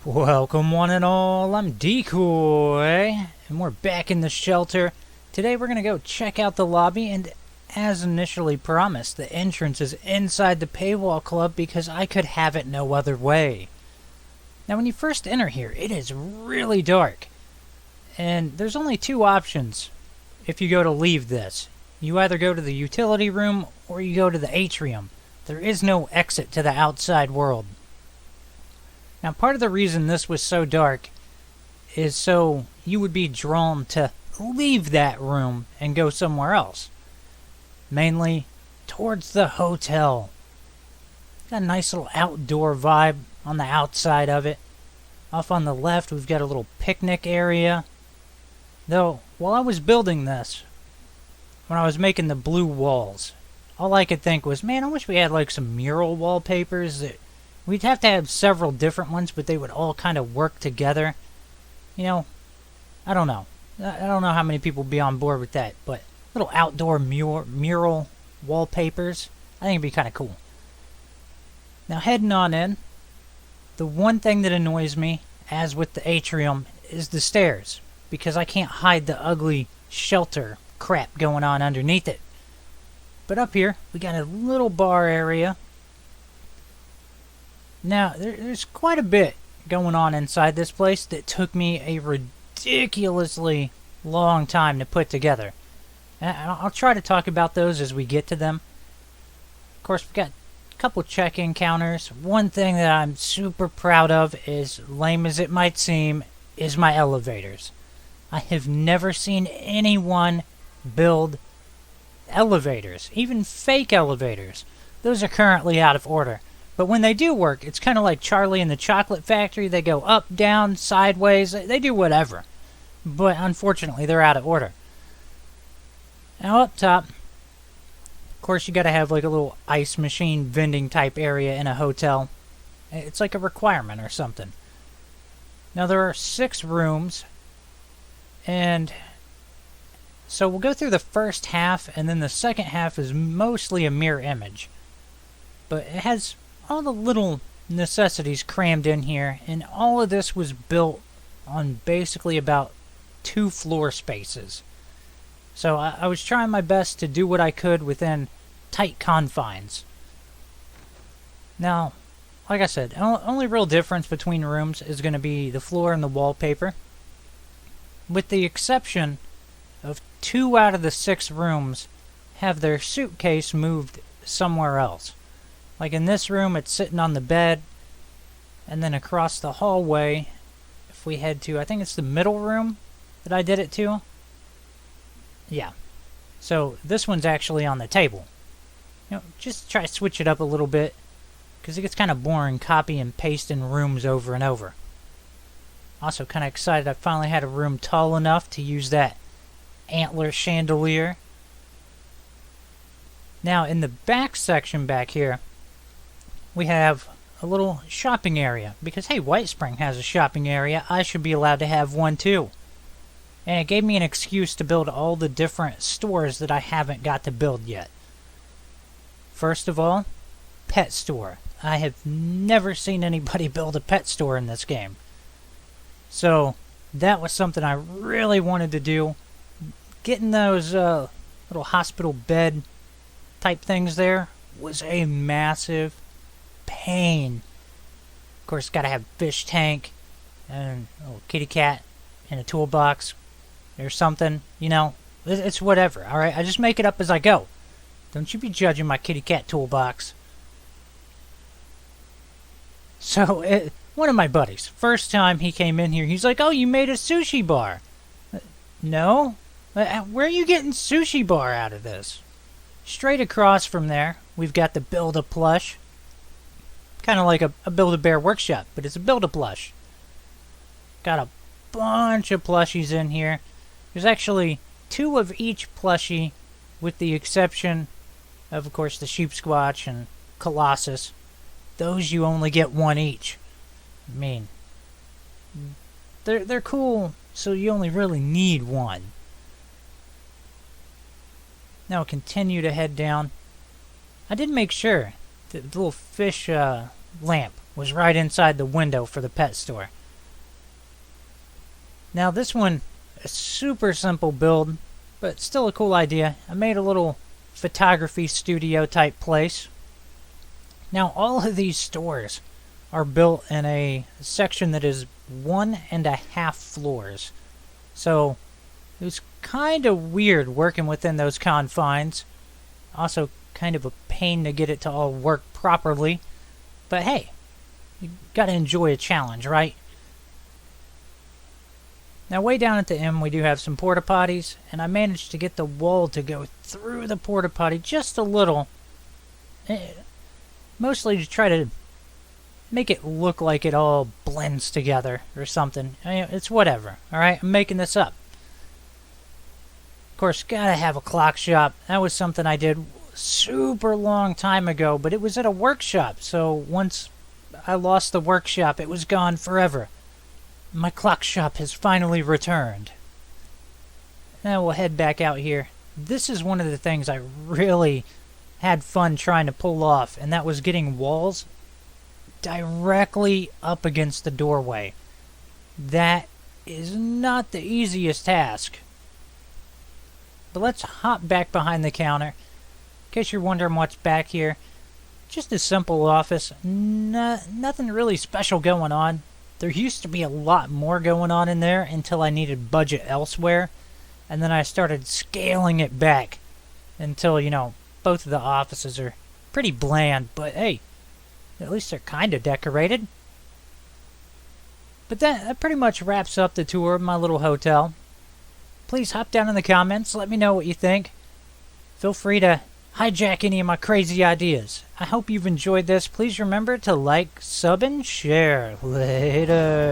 Welcome one and all, I'm Decoy, and we're back in the shelter. Today we're going to go check out the lobby, and as initially promised, the entrance is inside the Paywall Club because I could have it no other way. Now when you first enter here, it is really dark, and there's only two options if you go to leave this. You either go to the utility room or you go to the atrium. There is no exit to the outside world. Now, part of the reason this was so dark is so you would be drawn to leave that room and go somewhere else. Mainly towards the hotel. Got a nice little outdoor vibe on the outside of it. Off on the left, we've got a little picnic area. Though, while I was building this, when I was making the blue walls, all I could think was, man, I wish we had like some mural wallpapers that we'd have to have several different ones, but they would all kind of work together. You know, I don't know. I don't know how many people would be on board with that, but little outdoor mural wallpapers, I think it'd be kind of cool. Now, heading on in, the one thing that annoys me, as with the atrium, is the stairs, because I can't hide the ugly shelter crap going on underneath it. But up here, we got a little bar area. Now, there's quite a bit going on inside this place that took me a ridiculously long time to put together. And I'll try to talk about those as we get to them. Of course, we've got a couple check-in counters. One thing that I'm super proud of, is lame as it might seem, is my elevators. I have never seen anyone build elevators, even fake elevators. Those are currently out of order. But when they do work, it's kind of like Charlie and the Chocolate Factory. They go up, down, sideways. They do whatever. But unfortunately, they're out of order. Now up top, of course, you got to have like a little ice machine vending type area in a hotel. It's like a requirement or something. Now there are 6 rooms. And so we'll go through the first half, and then the second half is mostly a mirror image. But it has all the little necessities crammed in here, and all of this was built on basically about 2 floor spaces. So I was trying my best to do what I could within tight confines. Now, like I said, only real difference between rooms is going to be the floor and the wallpaper. With the exception of 2 out of the 6 rooms have their suitcase moved somewhere else. Like in this room, it's sitting on the bed, and then across the hallway, if we head to, I think it's the middle room that I did it to. Yeah. So this one's actually on the table. You know, just try to switch it up a little bit, because it gets kind of boring copy and pasting rooms over and over. Also kind of excited I finally had a room tall enough to use that antler chandelier. Now in the back section back here, we have a little shopping area, because hey, White Spring has a shopping area, I should be allowed to have one too. And it gave me an excuse to build all the different stores that I haven't got to build yet. First of all, pet store. I have never seen anybody build a pet store in this game. So that was something I really wanted to do. Getting those little hospital bed type things there was a massive pain. Of course, got to have fish tank and a little kitty cat and a toolbox or something. You know, it's whatever. All right, I just make it up as I go. Don't you be judging my kitty cat toolbox. So one of my buddies, first time he came in here, he's like, "Oh, you made a sushi bar." No, where are you getting sushi bar out of this? Straight across from there, we've got the Build-A-Plush. Kind of like a Build-A-Bear workshop, but it's a Build-A-Plush. Got a bunch of plushies in here. There's actually 2 of each plushie, with the exception of course, the Sheep Squatch and Colossus. Those you only get 1 each. I mean, they're cool, so you only really need 1. Now continue to head down. I did make sure the little fish lamp was right inside the window for the pet store. Now this one, a super simple build, but still a cool idea. I made a little photography studio type place. Now all of these stores are built in a section that is 1.5 floors. So it was kind of weird working within those confines. Also kind of a pain to get it to all work properly. But hey, you gotta enjoy a challenge, right? Now way down at the end we do have some porta potties, and I managed to get the wall to go through the porta potty just a little. Mostly to try to make it look like it all blends together or something. It's whatever, alright? I'm making this up. Of course, gotta have a clock shop. That was something I did super long time ago, but it was at a workshop, so once I lost the workshop, it was gone forever. My clock shop has finally returned. Now we'll head back out here. This is one of the things I really had fun trying to pull off, and that was getting walls directly up against the doorway. That is not the easiest task. But let's hop back behind the counter. In case you're wondering what's back here, just a simple office. Nothing really special going on. There used to be a lot more going on in there until I needed budget elsewhere, and then I started scaling it back until, both of the offices are pretty bland, but hey, at least they're kind of decorated. But that pretty much wraps up the tour of my little hotel. Please hop down in the comments, let me know what you think. Feel free to hijack any of my crazy ideas. I hope you've enjoyed this. Please remember to like, sub, and share. Later.